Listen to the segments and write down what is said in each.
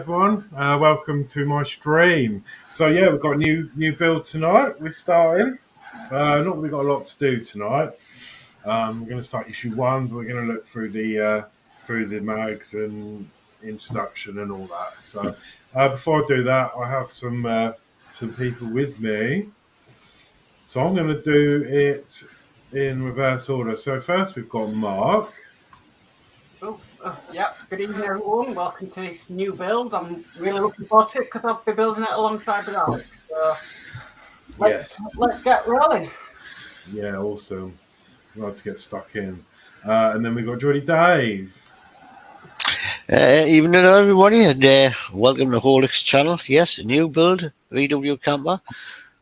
everyone. Welcome to my stream. So yeah, we've got a new build tonight. We're starting. Not that we've got a lot to do tonight. We're going to start issue 1, but we're going to look through the mags and introduction and all that. So before I do that, I have some people with me. So I'm going to do it in reverse order. So first we've got Mark. Yeah, good evening everyone. Welcome to this new build. I'm really looking forward to it because I'll be building it alongside with Alex. So let's get rolling. Yeah, awesome. Glad to get stuck in. And then we've got Geordie Dave. Evening everybody, and welcome to Horlixs channel. Yes, a new build, VW camper.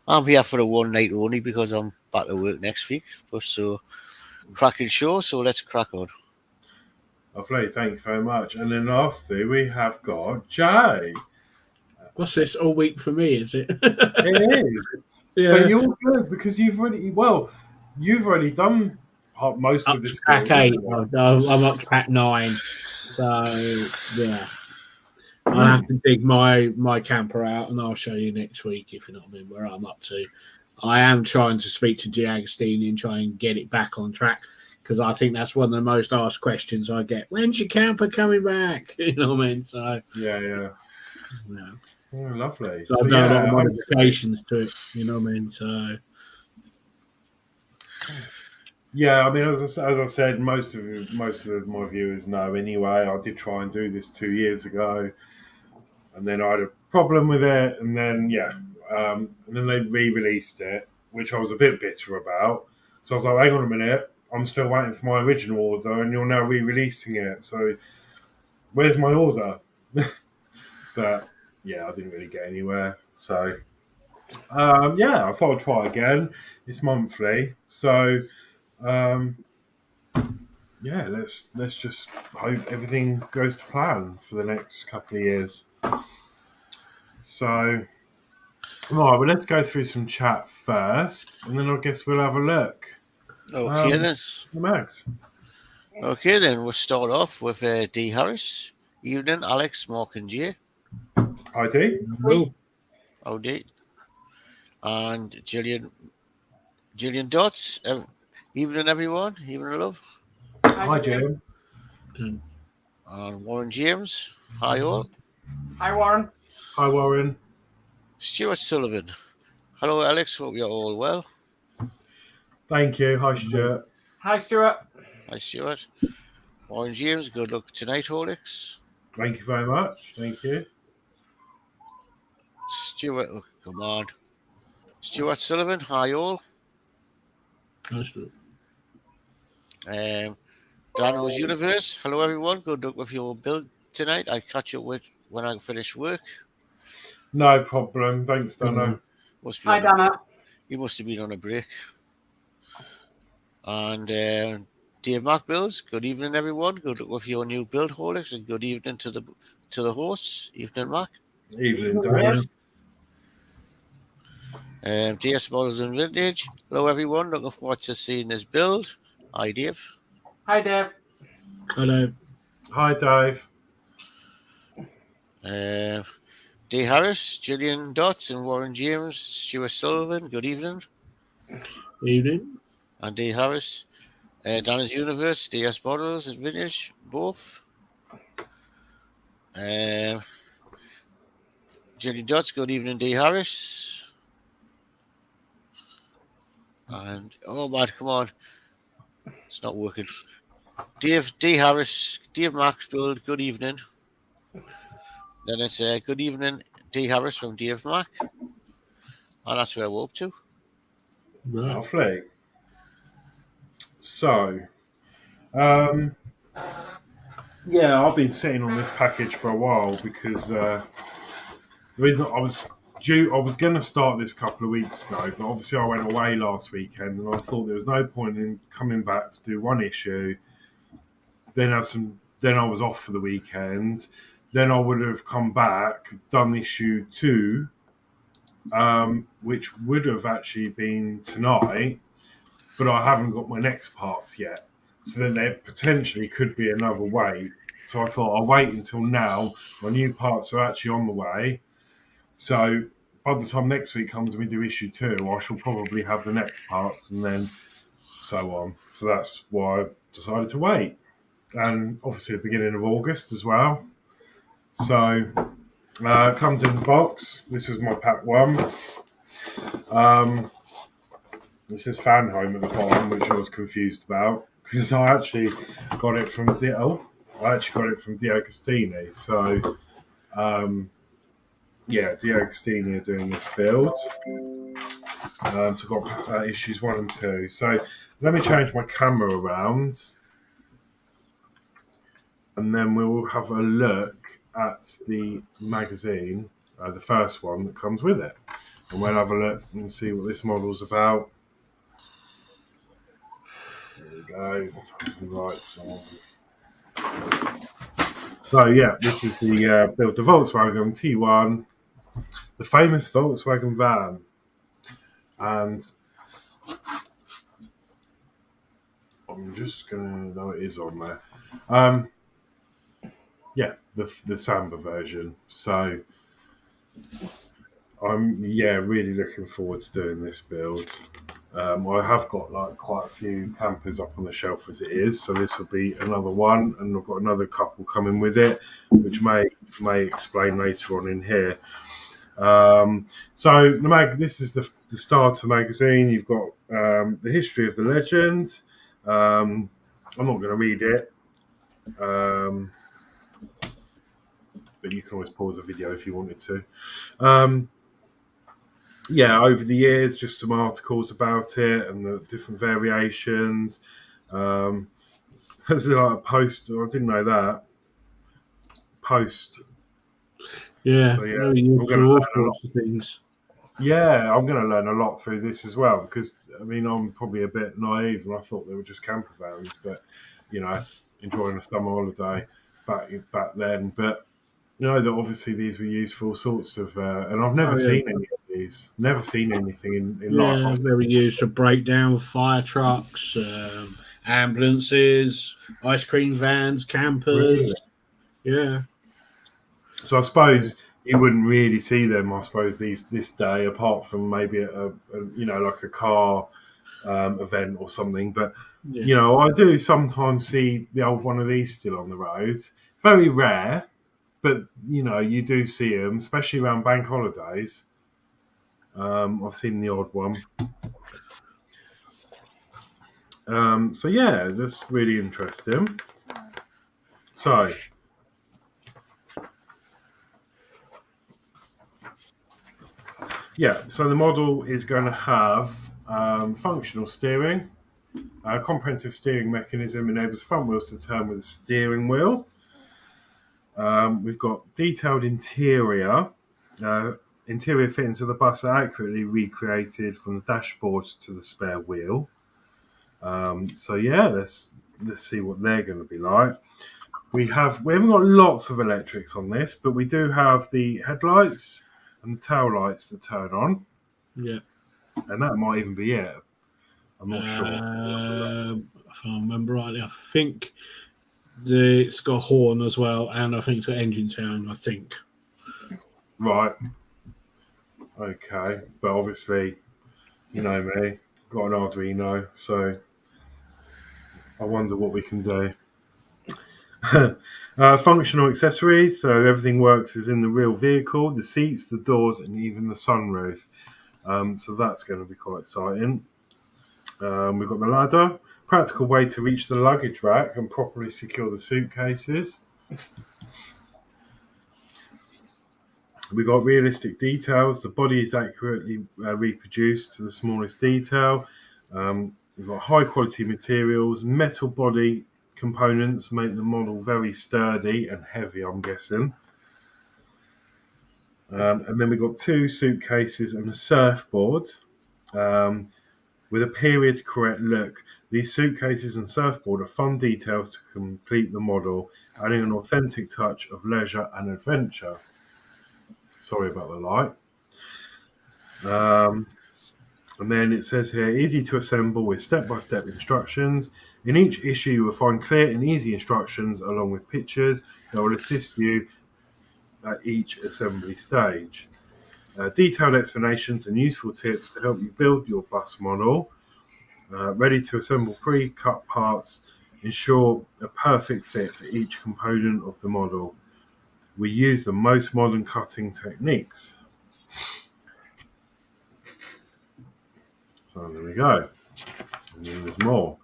I'm here for a one night only because I'm back to work next week. But so cracking show, so let's crack on. Lovely, thank you very much. And then lastly, we have got Jay. What's this all week for me? Is it? It is. Yeah. But you're good because you've already done most up of this. Pack 8. I'm up to pack 9. So yeah, I'll have to dig my camper out, and I'll show you next week if you know what I mean where I'm up to. I am trying to speak to Giagostini and try and get it back on track, because I think that's one of the most asked questions I get. When's your camper coming back? You know what I mean? So Yeah. Oh, lovely. So I've done a lot of modifications to it. You know what I mean? So yeah, I mean, as I said, most of my viewers know anyway. I did try and do this 2 years ago, and then I had a problem with it, and then and then they re-released it, which I was a bit bitter about. So I was like, hang on a minute. I'm still waiting for my original order, and you're now re-releasing it. So, where's my order? But yeah, I didn't really get anywhere. So, I thought I'd try again. It's monthly, so let's just hope everything goes to plan for the next couple of years. So, right, well, let's go through some chat first, and then I guess we'll have a look. Okay, then. The mags. Okay, then we'll start off with D. Harris. Evening, Alex, Mark, and Jay. Hi, D. Howdy. And Gillian Dotz. Evening, everyone. Evening, love. Hi, Jim. And Warren James. Hi, all. Hi, Warren. Hi, Warren. Stuart Sullivan. Hello, Alex. Hope you're all well. Thank you. Hi, Stuart. Hi, Stuart. Hi, Stuart. Warren James, good luck tonight, Horlixs. Thank you very much. Thank you. Stuart, come on. Stuart Sullivan, hi, all. Danno's Universe. Hello, everyone. Good luck with your build tonight. I'll catch up with when I finish work. No problem. Thanks, Danno. Hi, Danno. You must have been on a break. And Dave Mac Builds. Good evening, everyone. Good luck with your new build, Horlixs, and good evening to the hosts. Evening, Mac. Evening, Dave. DS Models and Vintage. Hello, everyone. Looking forward to seeing this build. Hi, Dave. Hi, Dave. Hello. Hi, Dave. D. Harris, Gillian Dotz, and Warren James, Stuart Sullivan. Good evening. Evening. And D. Harris, Danno's Universe, DS Models and Vintage, both. Gillian Dotz. Good evening, D. Harris. And oh man, come on, it's not working. Dave D. Harris, Dave Max Build. Good evening. Then it's good evening, D. Harris from Dave Mac, and that's where we're up to. Lovely. So, I've been sitting on this package for a while because the reason I was going to start this a couple of weeks ago, but obviously I went away last weekend, and I thought there was no point in coming back to do one issue. Then I was off for the weekend. Then I would have come back, done issue 2, which would have actually been tonight, but I haven't got my next parts yet. So then there potentially could be another wait. So I thought I'll wait until now. My new parts are actually on the way. So by the time next week comes and we do issue 2, I shall probably have the next parts and then so on. So that's why I decided to wait. And obviously the beginning of August as well. So it comes in the box. This was my pack 1. This is Fan Home at the bottom, which I was confused about because I actually got it from Dio Agostini. So Dio Agostini are doing this build. So I've got issues 1 and 2. So let me change my camera around, and then we'll have a look at the magazine, the first one that comes with it, and we'll have a look and see what this model's about. There we go. Lights on. So yeah, this is the build the Volkswagen T1, the famous Volkswagen van, and I'm just gonna know it is on there. The Samba version. So I'm really looking forward to doing this build. I have got like quite a few campers up on the shelf as it is, so this will be another one, and I've got another couple coming with it, which may explain later on in here. So this is the starter magazine. You've got the history of the legend. I'm not going to read it, but you can always pause the video if you wanted to. Over the years, just some articles about it and the different variations. There's like a post. I didn't know that. Post. Yeah, So, I'm going all sorts of things. Yeah, I'm going to learn a lot through this as well because, I mean, I'm probably a bit naive and I thought they were just camper vans, but, enjoying a summer holiday back then. But, that obviously these were used for all sorts of, and I've never seen any of these. Never seen anything in life. They were used for breakdown, fire trucks, ambulances, ice cream vans, campers. Really? Yeah. So I suppose you wouldn't really see them, I suppose, this day, apart from maybe like a car event or something. But I do sometimes see the old one of these still on the road. Very rare, but you do see them, especially around bank holidays. I've seen the odd one. That's really interesting. So. So the model is going to have functional steering. A comprehensive steering mechanism enables front wheels to turn with the steering wheel. We've got detailed interior. Interior fittings of the bus are accurately recreated from the dashboard to the spare wheel. Let's see what they're going to be like. We haven't got lots of electrics on this, but we do have the headlights and tail lights that turn on. Yeah. And that might even be it. I'm not sure. If I remember rightly, I think it's got a horn as well, and I think it's got engine sound, I think. Right. Okay. But obviously, you know me, got an Arduino, so I wonder what we can do. Functional accessories, so everything works as in the real vehicle, the seats, the doors, and even the sunroof. So that's going to be quite exciting. We've got the ladder, practical way to reach the luggage rack and properly secure the suitcases. We've got realistic details. The body is accurately reproduced to the smallest detail. We've got high quality materials, metal body components make the model very sturdy and heavy, I'm guessing. And then we've got 2 suitcases and a surfboard with a period correct look. These suitcases and surfboard are fun details to complete the model, adding an authentic touch of leisure and adventure. Sorry about the light. And then it says here, easy to assemble with step-by-step instructions. In each issue, you will find clear and easy instructions along with pictures that will assist you at each assembly stage. Detailed explanations and useful tips to help you build your bus model. Ready to assemble pre-cut parts. Ensure a perfect fit for each component of the model. We use the most modern cutting techniques. So there we go. And then there's more.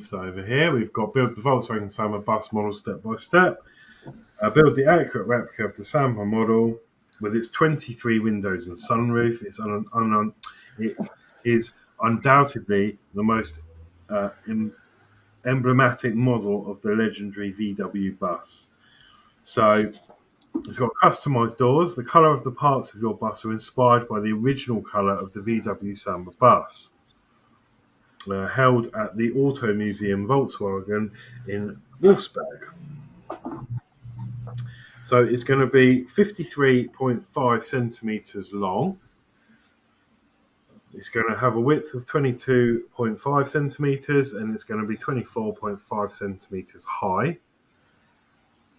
So over here we've got build the Volkswagen Samba bus model step by step. Build the accurate replica of the Samba model with its 23 windows and sunroof. It is undoubtedly the most emblematic model of the legendary VW bus. So it's got customized doors. The color of the parts of your bus are inspired by the original color of the VW Samba bus. Held at the Auto Museum Volkswagen in Wolfsburg. So it's going to be 53.5 centimeters long. It's going to have a width of 22.5 centimeters and it's going to be 24.5 centimeters high.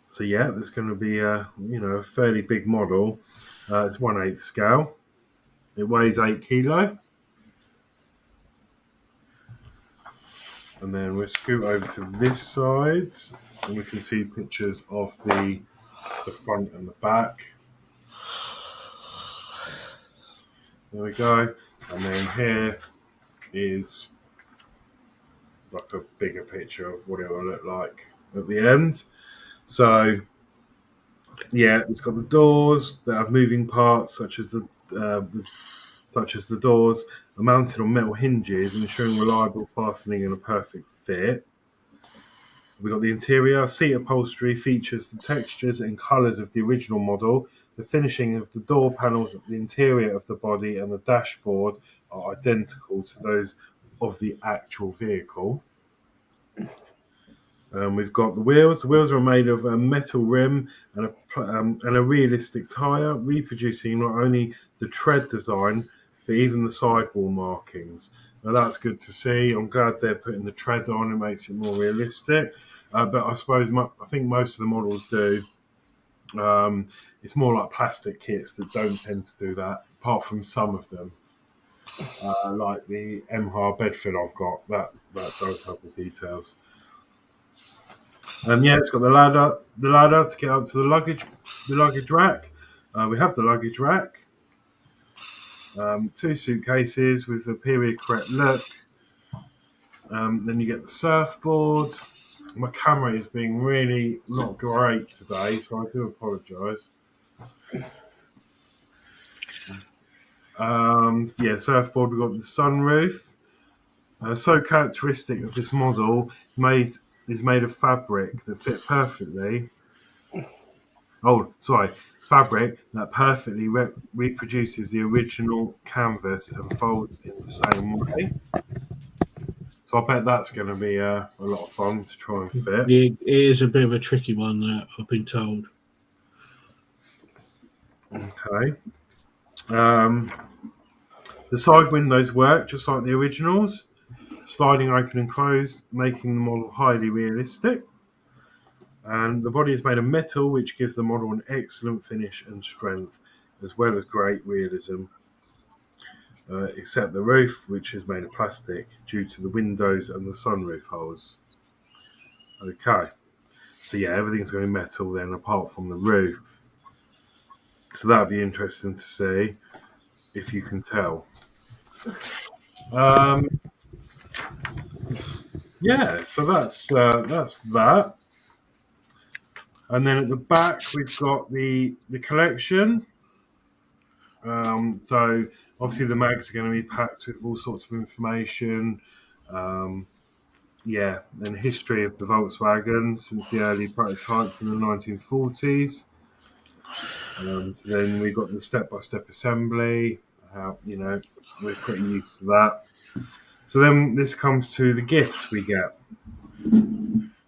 So yeah, there's going to be a fairly big model. It's 1/8 scale. It weighs 8 kilo. And then we'll scoot over to this side and we can see pictures of the front and the back. There we go. And then here is like a bigger picture of what it will look like at the end. So yeah, it's got the doors that have moving parts such as the doors are mounted on metal hinges, ensuring reliable fastening and a perfect fit. We've got the interior. Seat upholstery features the textures and colours of the original model. The finishing of the door panels, the interior of the body and the dashboard are identical to those of the actual vehicle. We've got the wheels. The wheels are made of a metal rim and a realistic tyre, reproducing not only the tread design, but even the sidewall markings. Now that's good to see. I'm glad they're putting the tread on. It makes it more realistic. But I suppose I think most of the models do. It's more like plastic kits that don't tend to do that, apart from some of them. Like the MHAR Bedford I've got, that does have the details. Yeah, it's got the ladder to get up to the luggage rack. We have the luggage rack. 2 suitcases with a period correct look. Then you get the surfboard. My camera is being really not great today, so I do apologise. Surfboard. We've got the sunroof. So characteristic of this model is made of fabric that fit perfectly. Fabric that perfectly reproduces the original canvas and folds in the same way. So I bet that's going to be a lot of fun to try and fit. It is a bit of a tricky one, that I've been told. Okay. The side windows work just like the originals, sliding open and closed, making the model highly realistic. And the body is made of metal, which gives the model an excellent finish and strength, as well as great realism. Except the roof, which is made of plastic due to the windows and the sunroof holes. Okay. So yeah, everything's going to be metal then, apart from the roof. So that'd be interesting to see if you can tell. So that's that. And then at the back we've got the collection. So obviously the mags are going to be packed with all sorts of information. And history of the Volkswagen since the early prototype in the 1940s. So then we got the step-by-step assembly. We're pretty used to that. So then this comes to the gifts we get.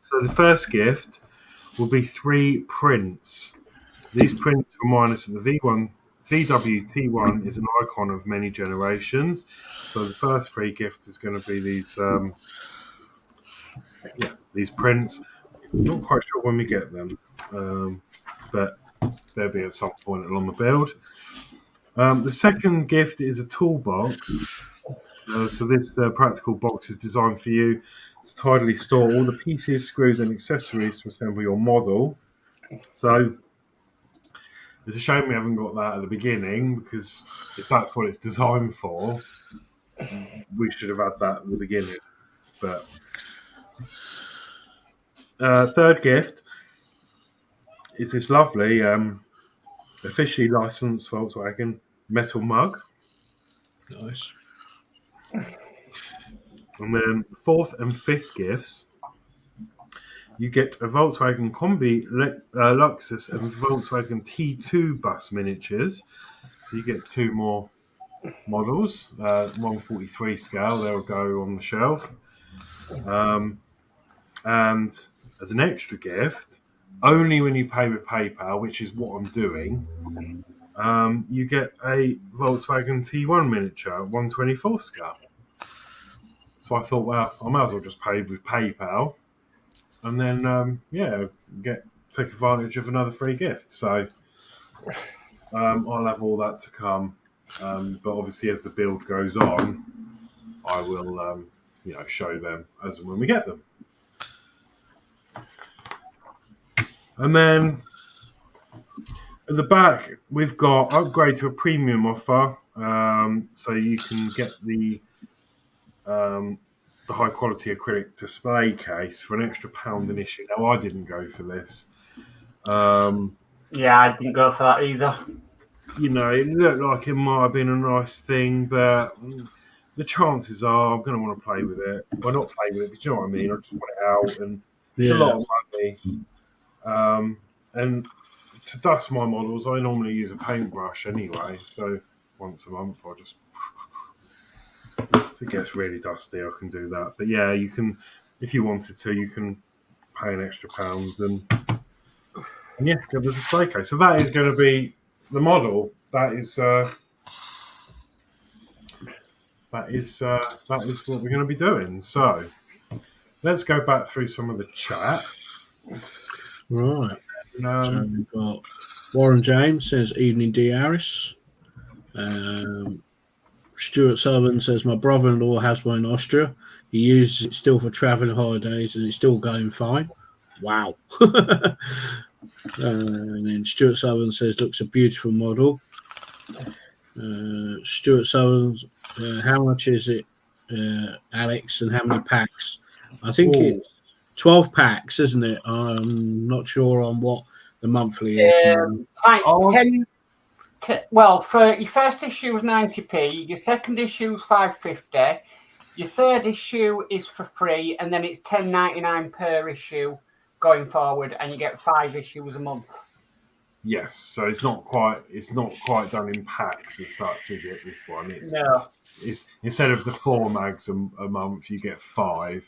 So the first gift will be 3 prints These prints remind us that the VW T1 is an icon of many generations. So the first free gift is going to be these prints. Not quite sure when we get them, but they'll be at some point along the build. The second gift is a toolbox. So this practical box is designed for you to tidily store all the pieces, screws, and accessories to assemble your model. So it's a shame we haven't got that at the beginning, because if that's what it's designed for, we should have had that at the beginning. But third gift is this lovely, officially licensed Volkswagen metal mug. Nice. And then fourth and fifth gifts, you get a Volkswagen Combi Luxus and Volkswagen T2 bus miniatures. So you get 2 more models, 143 scale. They'll go on the shelf. And as an extra gift, only when you pay with PayPal, which is what I'm doing, you get a Volkswagen T1 miniature, 124 scale. So I thought, well, I might as well just pay with PayPal, and then take advantage of another free gift. So I'll have all that to come, but obviously as the build goes on, I will show them as and when we get them. And then at the back, we've got upgrade to a premium offer, so you can get the high quality acrylic display case for an extra £1 an issue. Now, I didn't go for this. Yeah, I didn't go for that either. It looked like it might have been a nice thing, but the chances are I'm going to want to play with it. Well, not play with it, but you know what I mean? I just want it out, and it's a lot of money. And to dust my models, I normally use a paintbrush anyway, so once a month I just... If it gets really dusty, I can do that. But yeah, you can, if you wanted to, you can pay an extra £1 and get the display case. So that is going to be the model. That is what we're going to be doing. So let's go back through some of the chat. Right. So we've got Warren James says, "Evening, D. Harris." Stuart Sullivan says, "My brother-in-law has one in Austria. He uses it still for travelling holidays, and it's still going fine." Wow. And then Stuart Sullivan says, "Looks a beautiful model." Stuart Sullivan, "How much is it, Alex, and how many packs?" I think it's 12 packs, isn't it? I'm not sure on what the monthly is. Well, for your first issue was 90p, your second issue is 550, your third issue is for free, and then it's $10.99 per issue going forward, and you get 5 issues a month. Yes, so it's not quite done in packs as such, is it? This one, it's instead of the 4 mags a month, you get 5.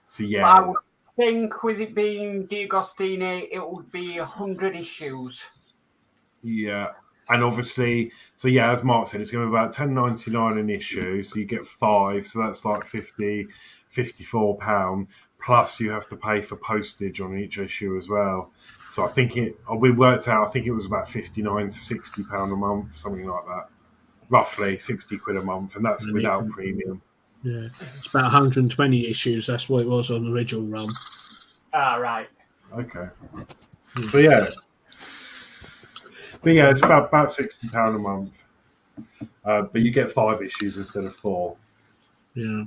So yeah, I would think with it being D'Agostini, it would be 100 issues. Yeah. And obviously, so yeah, as Mark said, it's going to be about $10.99 an issue. So you get 5, so that's like £54. Plus, you have to pay for postage on each issue as well. So I think we worked out. I think it was about £59 to £60 a month, something like that. Roughly £60 a month, and that's without premium. Yeah, it's about 120 issues. That's what it was on the original run. Ah, right. Okay. But yeah, it's about £60 a month. But you get 5 issues instead of 4. Yeah.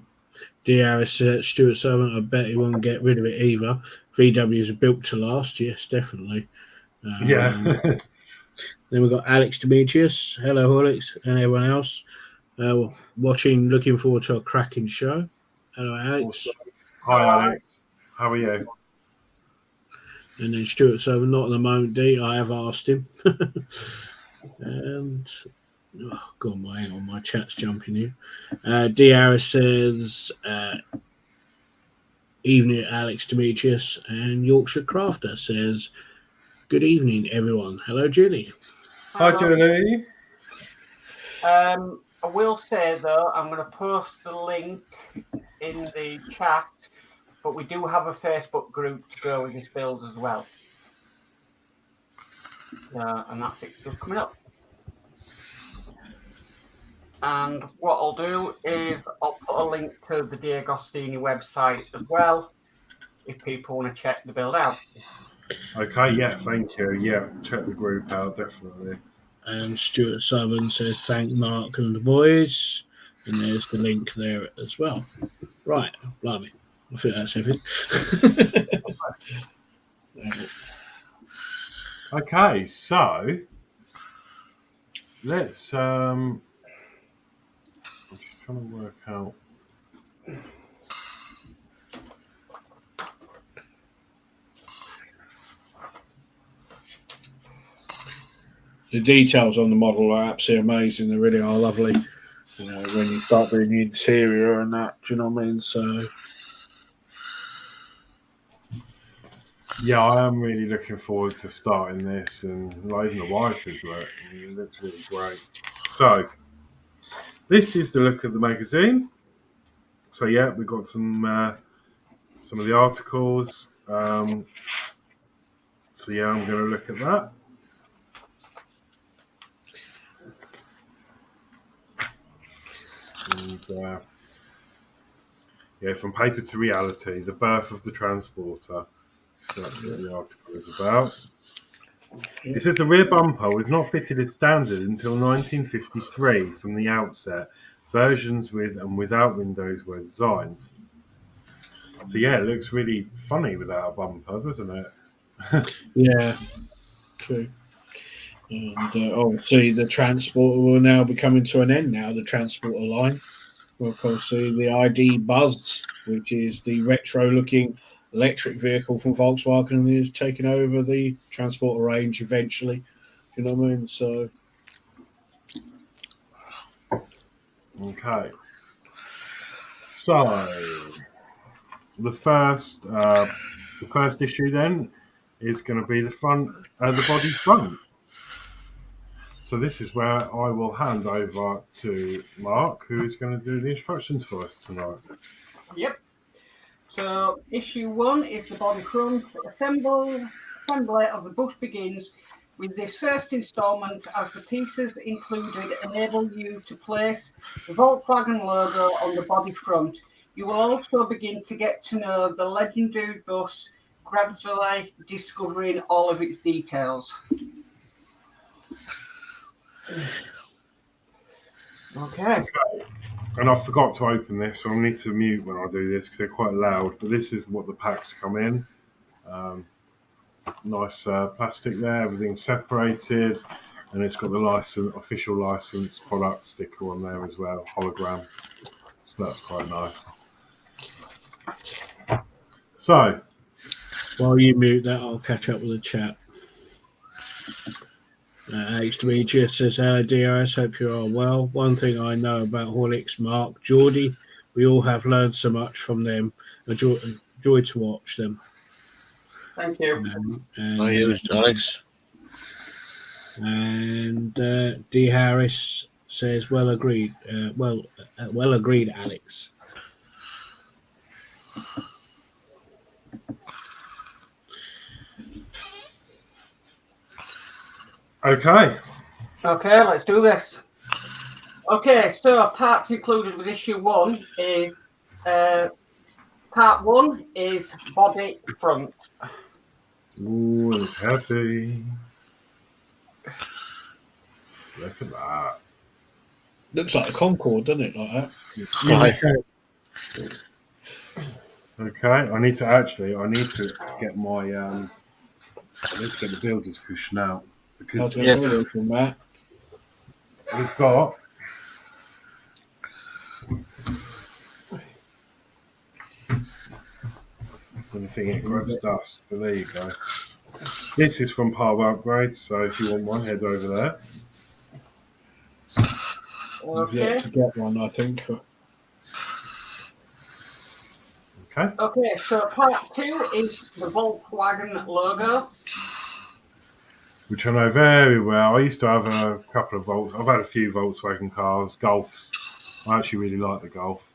D. Harris, Stuart Sullivan, I bet he won't get rid of it either. VWs are built to last. Yes, definitely. Yeah. Then we've got Alex Demetrius. Hello, Horlixs, and everyone else. Watching, looking forward to a cracking show. Hello, Alex. Awesome. Hi, Alex. How are you? And then Stuart Sullivan, not at the moment, D. I have asked him. And God, my chat's jumping here. D. Harris says, "Evening, Alex Demetrius." And Yorkshire Crafter says, Good evening, everyone. Hello, Julie. Hi, Julie. I will say though, I'm going to post the link in the chat, but we do have a Facebook group to go with this build as well. And that picture's coming up. And what I'll do is I'll put a link to the D'Agostini website as well, if people want to check the build out. Okay, yeah, thank you. Yeah, check the group out, definitely. And Stuart Southern says, thank Mark and the boys. And there's the link there as well. Right, blimey. I think that's everything. Okay, so let's I'm just trying to work out. The details on the model are absolutely amazing. They really are lovely. You know, when you start doing the interior and that, do you know what I mean? So, Yeah, I am really looking forward to starting this, and even the wife is right. It looks really great. So, this is the look of the magazine. So, yeah, we've got some of the articles. So, yeah, I'm going to look at that. And, yeah, from paper to reality, the birth of the transporter. So that's what the article is about. It says the rear bumper was not fitted as standard until 1953 from the outset. Versions with and without windows were designed. So yeah, it looks really funny without a bumper, doesn't it? yeah, true. And obviously, the transporter will now be coming to an end now, the transporter line. Of course, the ID Buzz, which is the retro-looking electric vehicle from Volkswagen, is taking over the transporter range eventually. You know what I mean? So, okay. So the first issue then is going to be the body front. So this is where I will hand over to Mark, who is going to do the instructions for us tonight. Yep. So issue 1 is the body front. Assembly of the bus begins with this first instalment, as the pieces included enable you to place the Volkswagen logo on the body front. You will also begin to get to know the legendary bus, gradually discovering all of its details. Okay. And I forgot to open this, so I need to mute when I do this because they're quite loud. But this is what the packs come in. Nice plastic there, everything's separated, and it's got the official license product sticker on there as well, hologram. So that's quite nice. So, while you mute that, I'll catch up with the chat. H3 just says, hello, DRS, hope you are well. One thing I know about Horlixs, Mark, Geordie, we all have learned so much from them. A joy to watch them. Thank you. Alex. And D. Harris says, well agreed. Well agreed, Alex. okay. Okay, let's do this. Okay, so parts included with issue 1 is part 1 is body front. Ooh, it's heavy. Look at that. Looks like a Concorde, doesn't it? Like that. Okay, I need to get my let's get the builder's cushion out because from that. we've got I think it grabs dust, but there you go. This is from Power Upgrades, so if you want one, head over there. Okay. Yet to get one, I think. Okay. Okay, so part 2 is the Volkswagen logo. which I know very well. I used to have a couple of I've had a few Volkswagen cars, Golfs. I actually really like the Golf.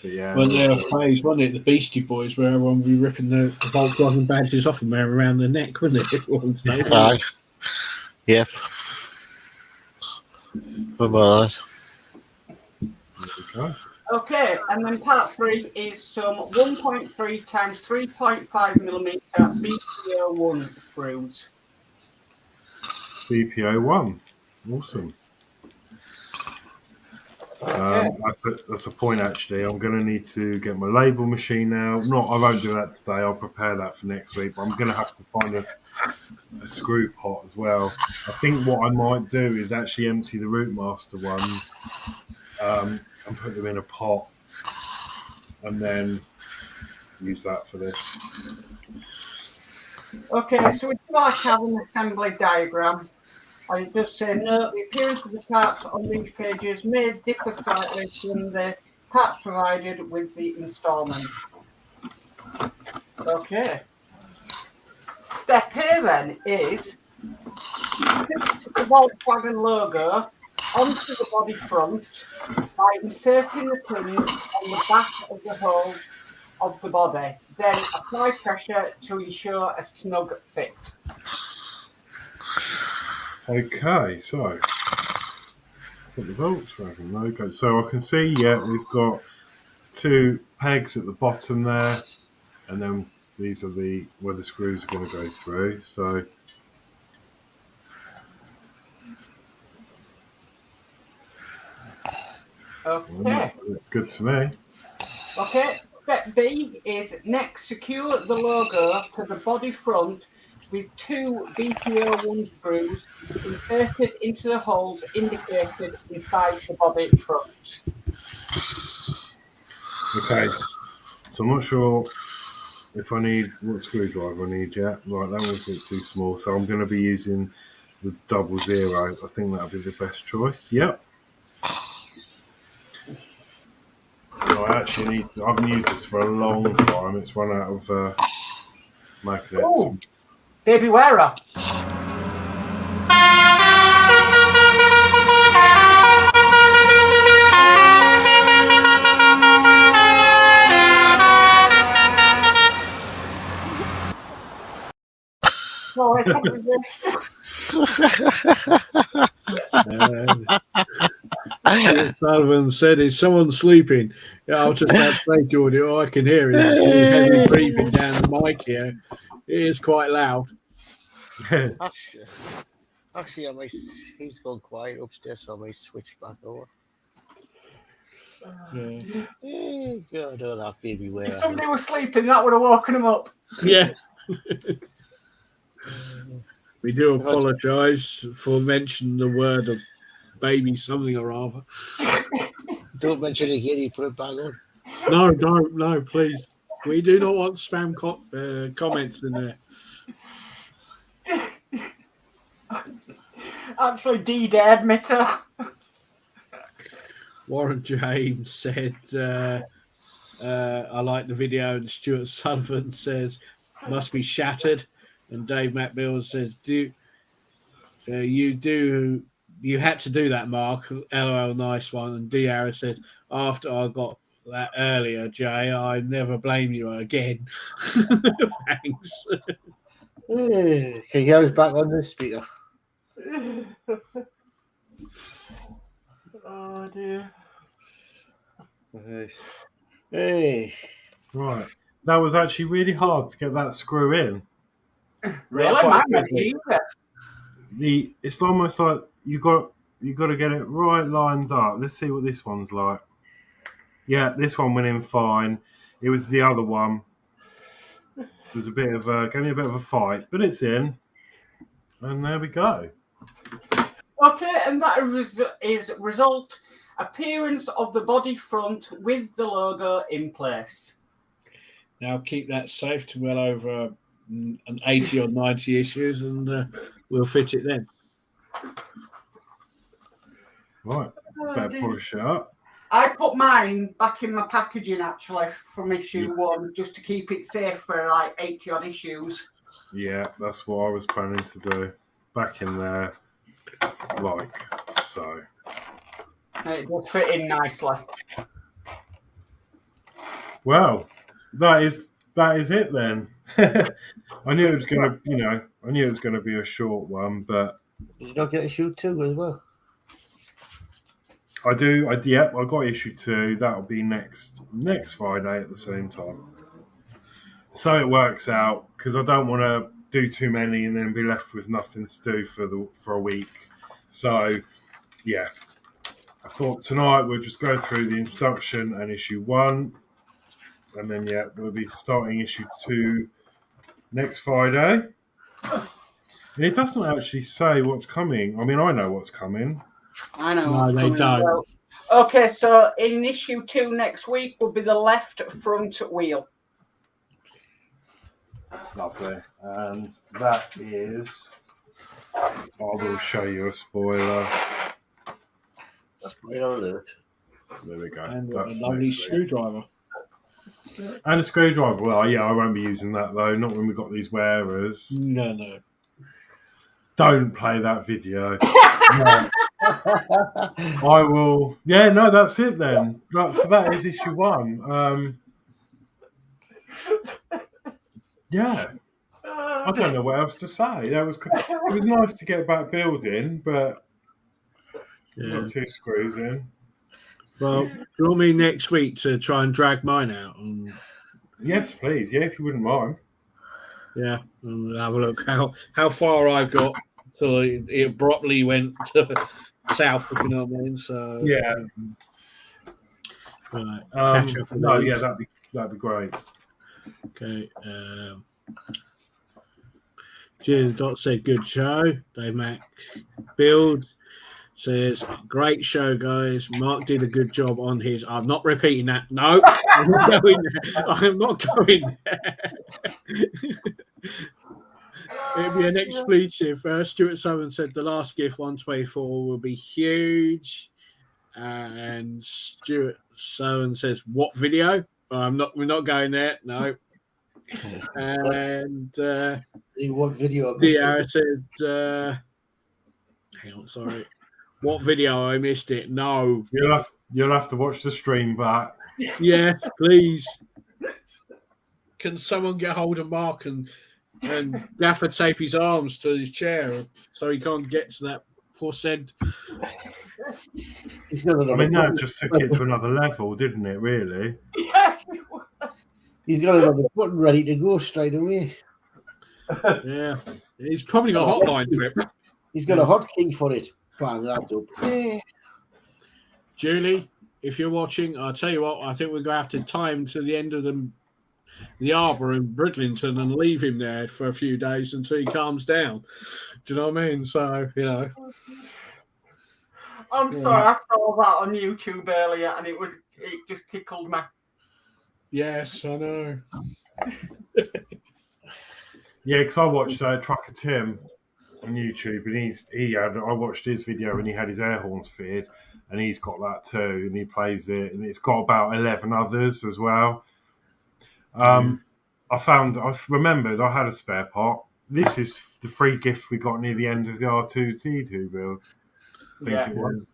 But yeah, Well, there was a phase, wasn't it? The Beastie Boys, where everyone would be ripping the Volkswagen badges off and wearing around their neck, wasn't it? Aye. Yep. Remember that. Okay, and then part 3 is some 1.3 times 3.5 millimeter BPO1 screws. BPO1. Awesome. That's a point, actually. I'm going to need to get my label machine now. I won't do that today. I'll prepare that for next week. But I'm going to have to find a screw pot as well. I think what I might do is actually empty the Routemaster ones and put them in a pot and then use that for this. Okay, so we like have an assembly diagram. I just say, note the appearance of the parts on these pages may differ slightly from the parts provided with the instalment. Okay. Step here then is put the Volkswagen logo onto the body front by inserting the pins on the back of the hull of the body. Then apply pressure to ensure a snug fit. Okay, so put the Volkswagen logo. So I can see, yeah, we've got 2 pegs at the bottom there, and then these are where the screws are going to go through. So okay, that's good to me. Okay, step B is next secure the logo to the body front with 2 BPO1 screws inserted into the holes indicated inside the body front. Okay, so I'm not sure if I need what screwdriver I need yet. Right, that one's a bit too small, so I'm going to be using the 00. I think that'll be the best choice. Yep. No, I actually need to. I haven't used this for a long time. It's run out of magnets. Oh, baby wearer. Oh, I can't Sullivan said, "Is someone sleeping?" Yeah, I was just about to say, Geordie, all I can hear is heavy breathing down the mic here. It is quite loud. Actually, he's gone quiet upstairs, so I might switch back over. God, oh, that baby wear. If somebody was sleeping, that would have woken him up. Yeah. We do apologise for mentioning the word of baby something or other. Don't mention it again, you put it back on. No, please. We do not want spam comments in there. Actually, D-Day admitter. Warren James said, I like the video, and Stuart Sullivan says, must be shattered. And Dave McMillan says, you had to do that, Mark. LOL, nice one. And D. Harris says, after I got that earlier, Jay, I never blame you again. Thanks. Can you get us back on this speaker? Oh dear. Hey. Right. That was actually really hard to get that screw in. Really? Mine went either. It's almost like you got to get it right lined up. Let's see what this one's like. Yeah, this one went in fine. It was the other one. It was a bit of gave me a bit of a fight, but it's in. And there we go. Okay, and that is result appearance of the body front with the logo in place. Now keep that safe to well over an 80 or 90 issues, and we'll fit it then. Right, better polish it up. I put mine back in my packaging actually from issue 1 just to keep it safe for like 80 odd issues. Yeah, that's what I was planning to do. Back in there, like so. It does fit in nicely. Well, that is it then. I knew it was gonna, I knew it was gonna be a short one, but Did you not get a shoot 2 as well? I do. Yep, I got issue 2. That'll be next Friday at the same time. So it works out because I don't want to do too many and then be left with nothing to do for a week. So yeah, I thought tonight we'll just go through the introduction and issue 1, and then we'll be starting issue 2 next Friday. And it doesn't actually say what's coming. I mean, I know what's coming. I know. No, they don't. Okay, so in issue 2 next week will be the left front wheel. Lovely. And that is... I will show you a spoiler. Spoiler alert. There we go. And a That's lovely next week. screwdriver. And a screwdriver. Well, yeah, I won't be using that, though. Not when we've got these wearers. No. Don't play that video. No. I will... Yeah, no, that's it then. So that is issue 1. Yeah. I don't know what else to say. It was nice to get back building, but got 2 screws in. Well, do you want me next week to try and drag mine out? Yes, please. Yeah, if you wouldn't mind. Yeah, and we'll have a look how far I got till it abruptly went to south, if you know what I mean. So yeah. Right. No, yeah, that'd be great. Okay. Gillian Dotz said, good show. Dave Mac Builds says, great show, guys. Mark did a good job on his... I'm not repeating that. No, I'm not going there. I'm not going there. It'll be an expletive. Stuart Southern said the last gift, 124, will be huge. And Stuart Southern says, what video? We're not going there. No. And what video? I said, hang on, sorry. What video? I missed it. No. You'll have to watch the stream back. Yes, please. Can someone get hold of Mark and gaffer tape his arms to his chair so he can't get to that foresaid? I mean, that just took it to another level, didn't it, really? He's got another button ready to go straight away. Yeah. He's probably got a hotline to it. He's got a hotkey for it. Bang, that's up. Julie, if you're watching, I'll tell you what, I think we're going to have to tie him to the end of the harbour in Bridlington and leave him there for a few days until he calms down. Do you know what I mean? So, I'm sorry, I saw that on YouTube earlier and it just tickled me. Yes, I know. Yeah, because I watched Trucker Tim on YouTube, and I watched his video and he had his air horns fitted, and he's got that too, and he plays it, and it's got about 11 others as well. I remembered I had a spare part. This is the free gift we got near the end of the R2D2 build. I think it was.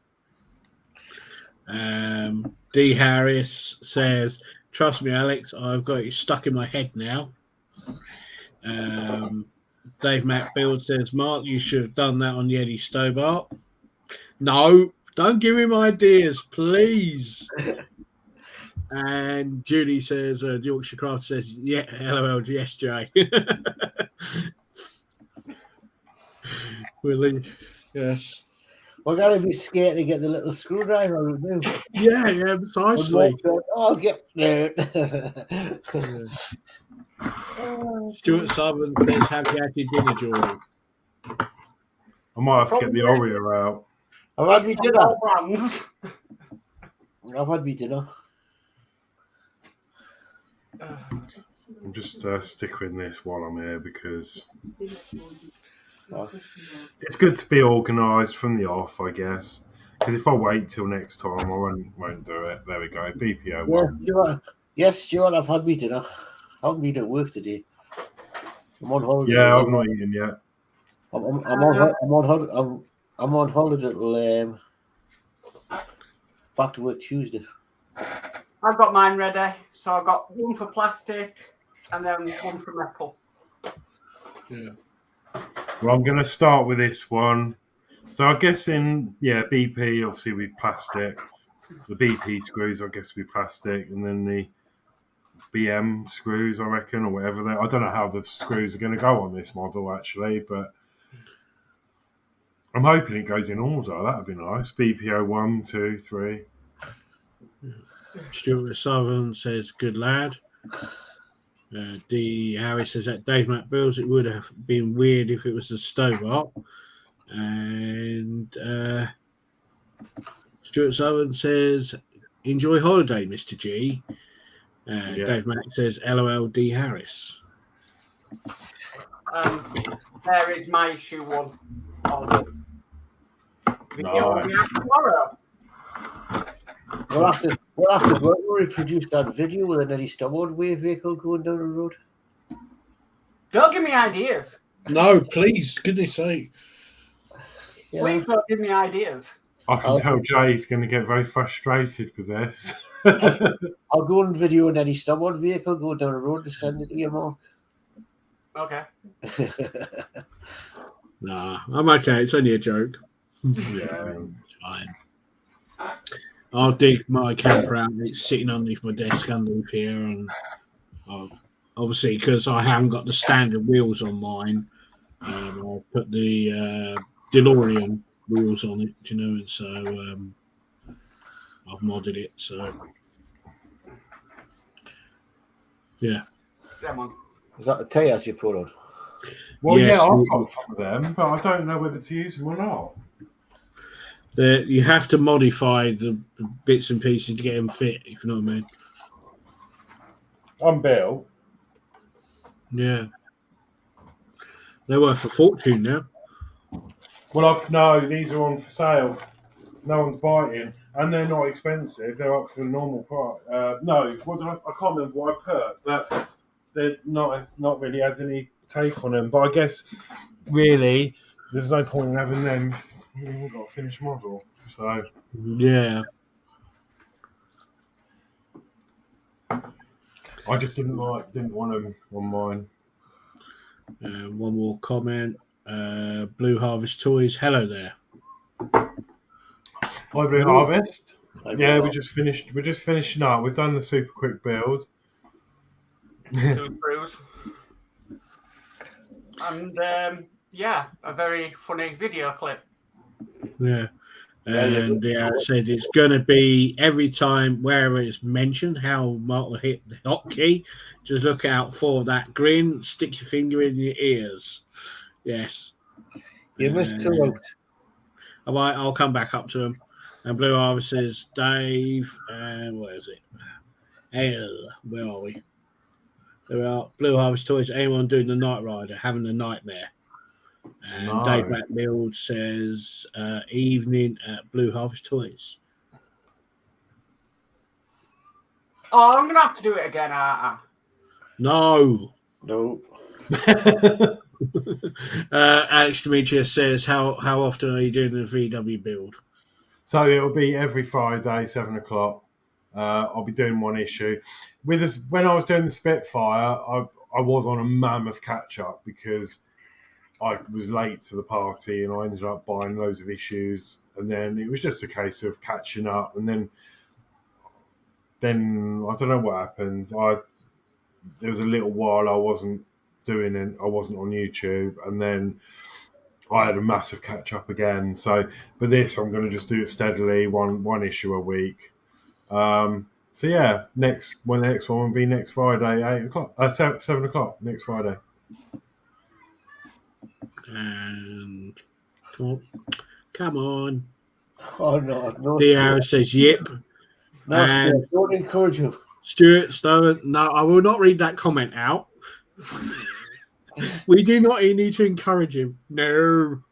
D. Harris says, trust me, Alex, I've got it stuck in my head now. Dave Macfield says, Mark, you should have done that on Yeti Stobart. No, don't give him ideas, please. And Judy says, Yorkshire Crafter says, yeah, LOL, yes, Jay. Willie, yes. We're going to be scared to get the little screwdriver out now. Yeah, precisely. I'll get there. Stuart Southern says, have you had your dinner, Jordan? I might have to get the Oreo out. I've had me dinner. I've had me dinner. I'm just sticking this while I'm here because it's good to be organised from the off, I guess. Because if I wait till next time, I won't do it. There we go. BPO1. Yeah, yes, Stuart, I've had me dinner. I haven't been at work today. I'm on holiday. Yeah, I've not eaten yet. I'm on holiday till back to work Tuesday. I've got mine ready. So I've got one for plastic and then one for metal. Yeah. Well, I'm going to start with this one. So I guess BP obviously will be plastic. The BP screws I guess will be plastic, and then the BM screws I reckon, or whatever. I don't know how the screws are going to go on this model actually, but I'm hoping it goes in order. That would be nice. BPO 1, 2, 3. Stuart Southern says, good lad. D. Harris says that Dave Builds, it would have been weird if it was a stove up. And Stuart Southern says, enjoy holiday, Mr. G. Dave Mack says, LOL D. Harris. There is my issue one. Nice. Tomorrow. We'll have to reproduce that video with an Eddie Starboard vehicle going down the road. Don't give me ideas. No, please, goodness sake. Yeah. Please don't give me ideas. I can tell Jay's going to get very frustrated with this. I'll go and video an Eddie Starboard vehicle going down the road to send it to you, Mark. Okay. Nah, I'm okay. It's only a joke. Yeah. It's fine. I'll dig my camper out. It's sitting underneath my desk underneath here, and obviously because I haven't got the standard wheels on mine, I'll put the DeLorean wheels on it, you know, and so I've modded it. So yeah. Is that the tires you put on? Well, Yes, yeah, I've got some of them, but I don't know whether to use them or not. You have to modify the bits and pieces to get them fit, if you know what I mean. I'm Bill. Yeah. They're worth a fortune now. Well, no, these are on for sale. No one's biting, and they're not expensive. They're up for the normal price. No, I can't remember what I put, but they're not really has any take on them. But I guess really, there's no point in having them. We've got a finished model, so Yeah. I just didn't want them on mine. One more comment. Blue Harvest Toys. Hello there. Hi, Blue Harvest. Yeah, we just finished. We're just finishing up. We've done the super quick build. And a very funny video clip. Yeah. And it said it's going to be every time wherever it's mentioned how Mark will hit the hotkey, just look out for that grin, stick your finger in your ears. Yes. You missed two out. I'll come back up to him. And Blue Harvest says, Dave, where is it? Where are we? There we are. Blue Harvest Toys. Anyone doing the Night Rider having a nightmare? And No. Dave Builds says, evening at Blue Harvest Toys. Oh, I'm going to have to do it again, aren't I? No. Alex Demetrius says, how often are you doing the VW build? So it'll be every Friday, 7 o'clock. I'll be doing one issue. With this, when I was doing the Spitfire, I was on a mammoth catch up because I was late to the party and I ended up buying loads of issues, and then it was just a case of catching up. And then I don't know what happened. There was a little while I wasn't doing it. I wasn't on YouTube, and then I had a massive catch up again. So, but this I'm going to just do it steadily, one issue a week. So yeah, the next one will be next Friday, 8 o'clock, 7 o'clock next Friday. And come on. Oh no! Theo says, "Yep." No, And don't encourage him. Stuart Stower, no, I will not read that comment out. We do not need to encourage him. No.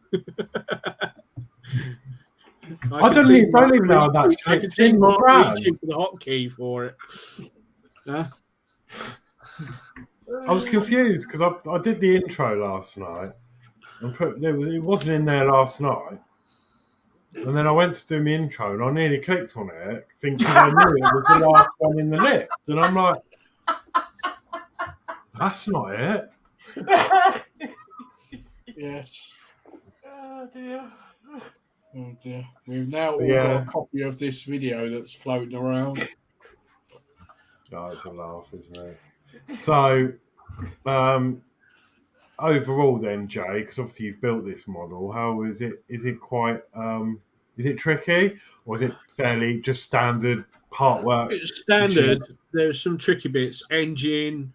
I don't even know that's I can see Mark reaching for the hotkey for it. I was confused because I did the intro last night and it wasn't in there last night. And then I went to do my intro and I nearly clicked on it thinking I knew it was the last one in the list. And I'm like, that's not it. Yes. Oh dear. Oh dear. We've now all Yeah. got a copy of this video that's floating around. Oh, it's a laugh, isn't it? So, overall, then, Jay, because obviously you've built this model, how is it? Is it quite? Is it tricky, or is it fairly just standard part work? It's standard. There's some tricky bits. Engine,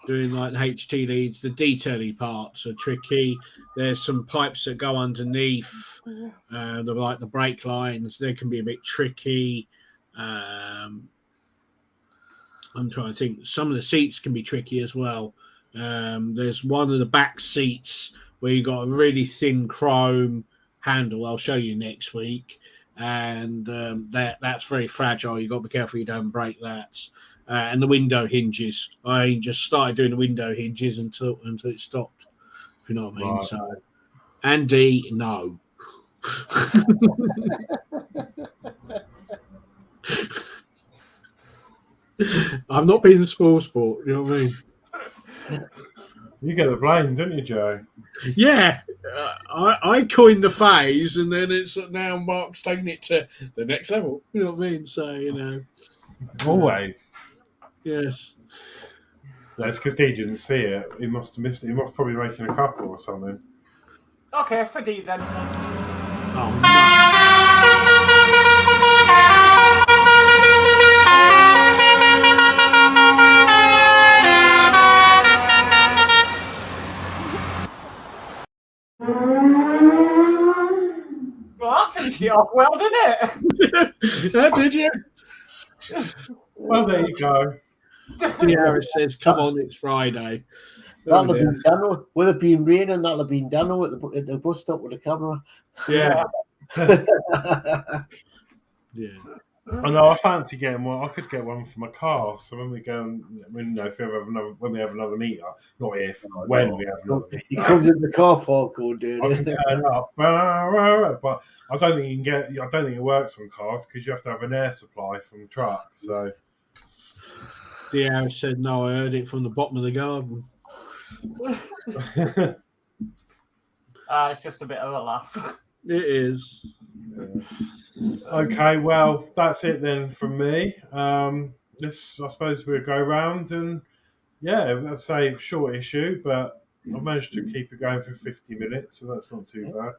doing like the HT leads, the detailing parts are tricky. There's some pipes that go underneath, like the brake lines. They can be a bit tricky. I'm trying to think. Some of the seats can be tricky as well. There's one of the back seats where you got a really thin chrome handle. I'll show you next week, and that's very fragile. You got to be careful you don't break that. And the window hinges. I just started doing the window hinges until it stopped. If you know what I mean. Right. So, Andy, no. I'm not being small sport. You know what I mean? You get the blame, don't you, Joe? Yeah, I coined the phase, and then it's now Mark's taking it to the next level. You know what I mean? So Always. Yes. That's because he didn't see it. He must have missed it. He must probably making a couple or something. Okay, for D then. Oh no. Well, that finished it off well, didn't it? Did you? Well, there you go. D. Harris says, "Come on, it's Friday." That'll have been Danno. Would it been raining? That'll have been Danno at the bus stop with the camera. Yeah. Yeah. I know. I fancy getting one. I could get one for my car. So when we go, if we have another, when we have another meetup, not if, when we have another meetup, He comes in the car park all day. I can turn up. But I don't think you can get. I don't think it works on cars because you have to have an air supply from the truck. So D. Harris said, "No, I heard it from the bottom of the garden." It's just a bit of a laugh. It is. Okay, well, that's it then from me. I suppose we'll go round and let's say short issue, but I've managed to keep it going for 50 minutes, so that's not too bad.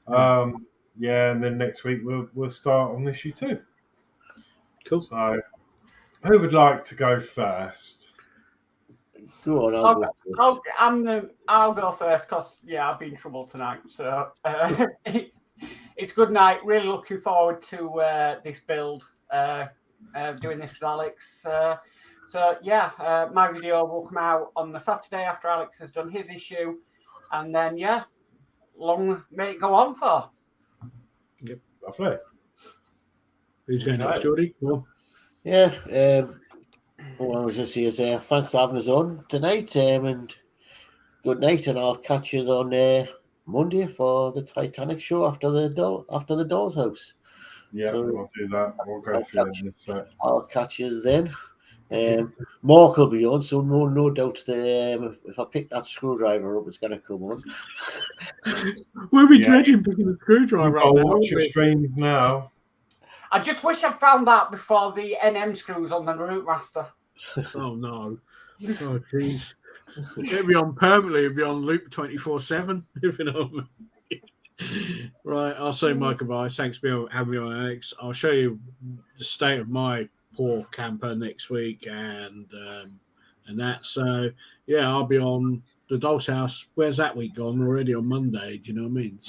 And then next week we'll start on issue 2. Cool. So, who would like to go first? Go on, I'll go first because I've been in trouble tonight. So it's good night. Really looking forward to this build. Doing this with Alex. My video will come out on the Saturday after Alex has done his issue, and then long may it go on for. Yep, lovely. Who's going next, Geordie? Well, all I was just saying is thanks for having us on tonight, and good night, and I'll catch you on Monday for the Titanic show after the Doll's House. Yeah, So, we'll do that. We'll go through it in a sec. I'll catch you then. Mark will be on, so no doubt that if I pick that screwdriver up, it's going to come on. We'll be dredging picking the screwdriver I'll up. watch your streams now. I just wish I'd found that before the NM screws on the Routemaster. Oh no! Oh jeez! It'd be on permanently. It'd be on loop 24/7. If you know what I mean. Right. I'll say my goodbyes. Thanks for having me on, Alex. I'll show you the state of my poor camper next week, and that. So I'll be on the Doll's House. Where's that week gone? Already on Monday. Do you know what I mean?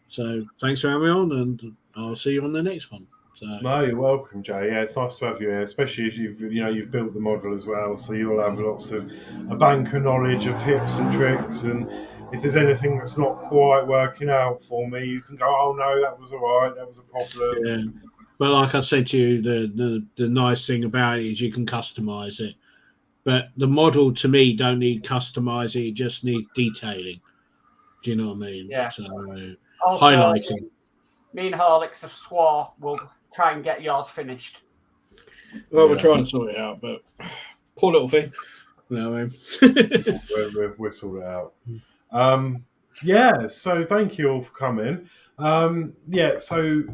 So thanks for having me on, and I'll see you on the next one. So. No, you're welcome, Jay. Yeah, it's nice to have you here, especially as you've built the model as well, so you'll have lots of a bank of knowledge of tips and tricks. And if there's anything that's not quite working out for me, you can go, "Oh no, that was all right. That was a problem." Yeah. But like I said to you, the nice thing about it is you can customize it. but the model to me don't need customizing; it just needs detailing. Do you know what I mean? Yeah. So Also, highlighting. me and Horlicks have swore we'll try and get yours finished. Well, we're trying to sort it out, but poor little thing. You know what I mean? we'll sort it out. So thank you all for coming. So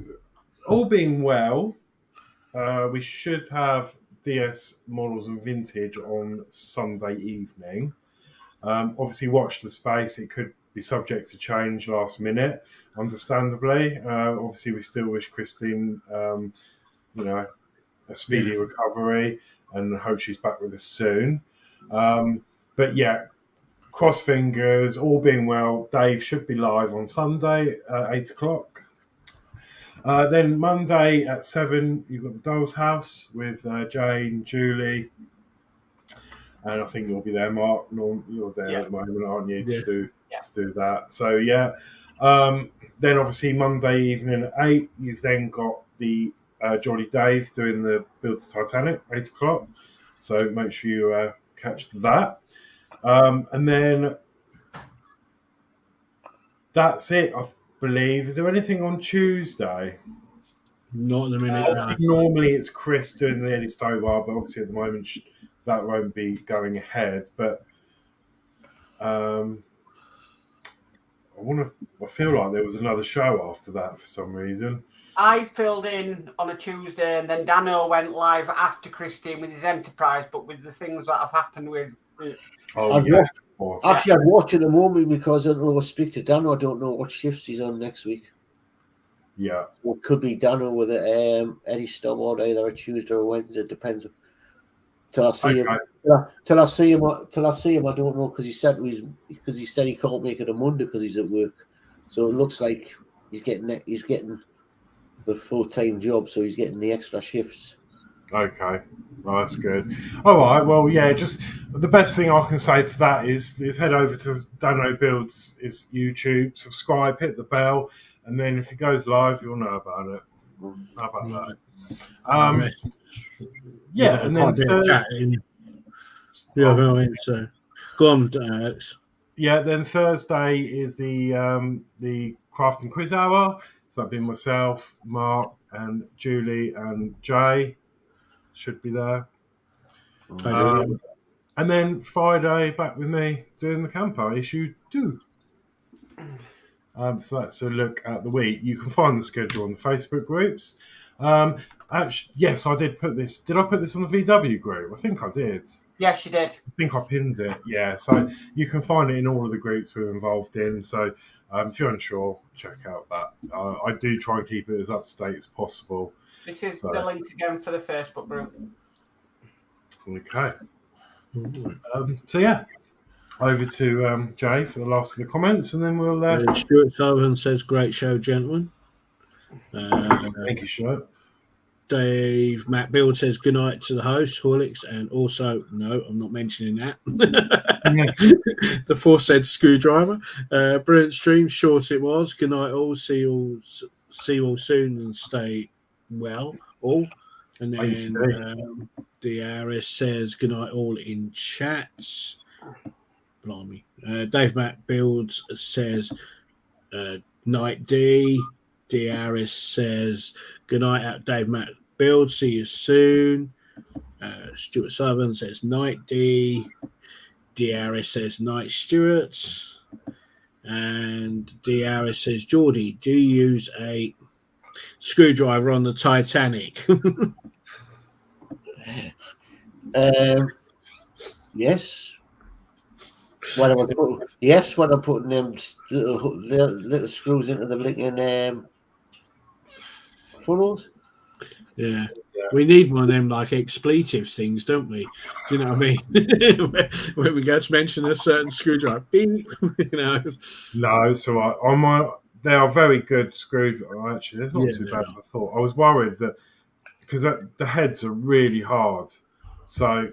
all being well, we should have DS models and vintage on Sunday evening. Obviously, watch the space. It could be subject to change last minute, understandably. Obviously, we still wish Christine, a speedy recovery, and hope she's back with us soon. But yeah, cross fingers, all being well. Dave should be live on Sunday at 8 o'clock. Then Monday at 7, you've got the Doll's House with Jane, Julie, and I think you'll be there, Mark. You're there at the moment, aren't you, to do that. So, then obviously Monday evening at 8, you've then got the Geordie Dave doing the Build to Titanic, 8 o'clock. So make sure you catch that. And then that's it, I believe. Is there anything on Tuesday? Not in the minute. Normally it's Chris doing the Eddie Stowe bar, but obviously at the moment that won't be going ahead. But I feel like there was another show after that for some reason. I filled in on a Tuesday, and then Danno went live after Christine with his Enterprise, but with the things that have happened with. Actually, I'd watch at the moment because I don't know. Speak to Danno. I don't know what shifts he's on next week. Yeah, Well, could be Danno with Eddie Stobbard either a Tuesday or Wednesday. It depends. Till I see him. Till I see him, I don't know because he said he can't make it a Monday because he's at work. So it looks like he's getting the full-time job, so he's getting the extra shifts. Okay, well, that's good. All right, well, yeah, just the best thing I can say to that is head over to Danno Builds' YouTube, subscribe, hit the bell, and then if it goes live, you'll know about it. How about that? And then Thursday. So go on, Alex. Yeah, then Thursday is the Craft and Quiz Hour. So that'll be myself, Mark, and Julie, and Jay should be there. And then Friday, back with me doing the camper issue 2. So that's a look at the week. You can find the schedule on the Facebook groups. Actually, yes, I did put this. Did I put this on the VW group? I think I did. Yes, you did. I think I pinned it. Yeah, so you can find it in all of the groups we're involved in. So if you're unsure, check out that. I do try and keep it as up to date as possible. This is the link again for the Facebook group. Okay. Over to Jay for the last of the comments, and then we'll. Stuart Sullivan says, "Great show, gentlemen." Thank you, Stuart. Dave Matt Build says, "Good night to the host, Horlixs," and also, no, I'm not mentioning that. The foresaid screwdriver. Brilliant stream, short it was. Good night, all. See you all soon, and stay well, all. And then DRS says, "Good night, all," in chats. Blimey. Dave Matt Builds says, "Night D." DRS says, "Good night out, Dave Matt Builds. See you soon." Stuart Sullivan says, "Night D." DRS says, "Night Stuart." And DRS says, "Geordie, do you use a screwdriver on the Titanic?" Yes. When I'm putting them little screws into the blinking funnels. Yeah. We need one of them like expletives things, don't we? Do you know what I mean? When we go to mention a certain screwdriver, beep, No, so they are very good screwdriver. Actually, it's not too bad as I thought. I was worried that because the heads are really hard. So,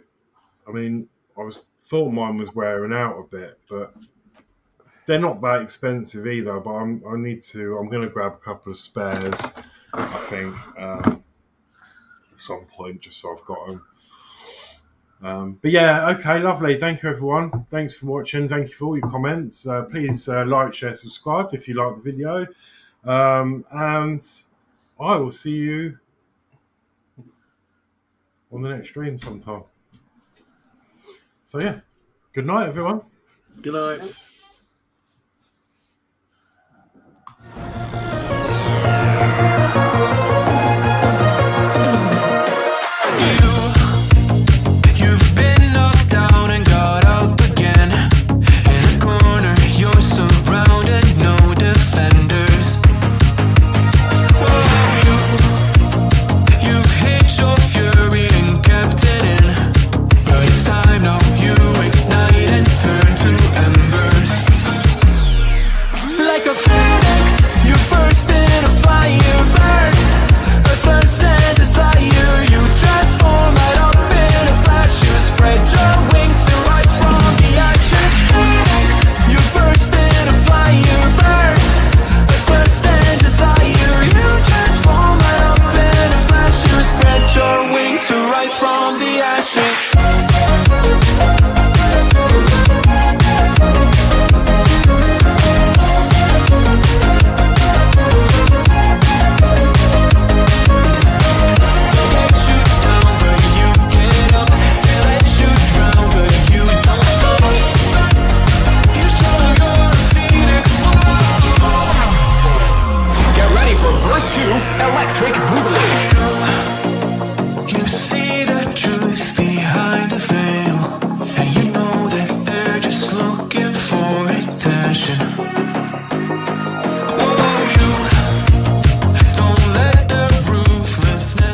I mean, thought mine was wearing out a bit, but they're not that expensive either. But I'm going to grab a couple of spares, I think, at some point, just so I've got them. But yeah, okay, lovely. Thank you, everyone. Thanks for watching. Thank you for all your comments. Please like, share, subscribe if you like the video. And I will see you on the next stream sometime. So yeah, good night, everyone. Good night. You've been knocked down and got up again. In a corner, you're surrounded, no defenders. You've hid your fury and kept it in. But it's time now, you ignite and turn to embers. Like a